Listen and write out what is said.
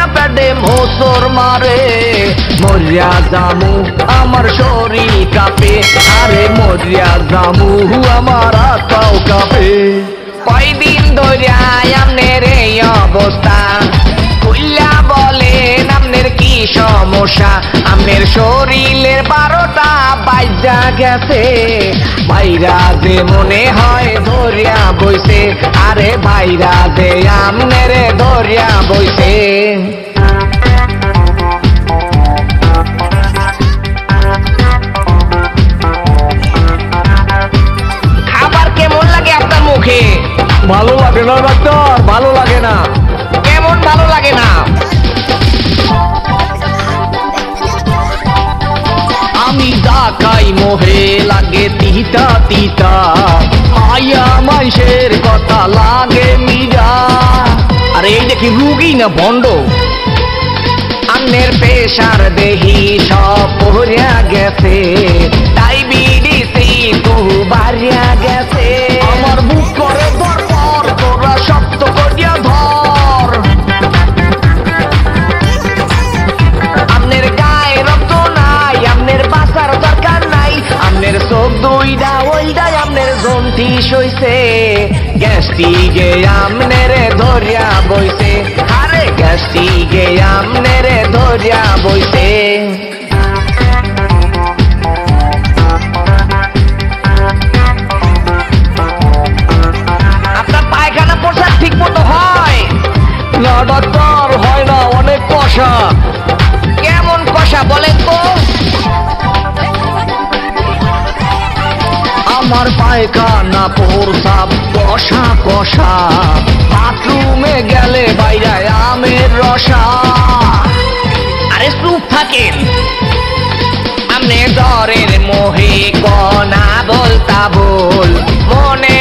না পেটে মোসর মারে মরিয়া জামু আমার শরীর কাঁপে আরে মরিয়া জামু আমার আত্মাও কাঁপে কয়দিন ধরিয়া আমনের এই অবস্থা খুললা বলেন আমনের কি সমস্যা আমনের শরীরের 12টা বাজা গেছে ভাইরা দে মনে হয় ধরিয়া বইছে আরে ভাইরা দে আমনের ধরিয়া বইছে খাবার কেমন লাগে আপনার মুখে ভালো লাগে না ডাক্তার ভালো লাগে না কেমন ভালো লাগে না আমি যা খাই মোহে লাগে তিতা তিতা মায়া মাইশের কথা লাগে মিরা আরে এই দেখি রুগী না ভণ্ড আন্নের পেশার দেহি সব পড়িয়া গেছে ডায়াবেটিসে তো বাড়িয়া গেছে আমার বুক করে দরপর তোরা শক্ত করিয়া ধর আমনের গায়ে রক্ত নাই আমনের বাঁচার দরকার নাই আমনের চোখ দুইটা ওইটাই আমনের জন্টি সইছে গ্যাস্ট্রিকে আমনের ধরিয়া বইছে আরে গ্যাস্ট্রিকে আমনের ধরিয়া বইছে আপনার পায়খানা পোশাক ঠিক মতো হয় না ডাক্তার হয় না অনেক কষা কেমন কষা বলেন তো আমার পায়খানা প্রসাব কষা কষা বাথরুমে গেলে বাইরে আমের রসা আরে চুপ থাকেন আমনে জ্বরের মোহে কনা বলতা বল মনে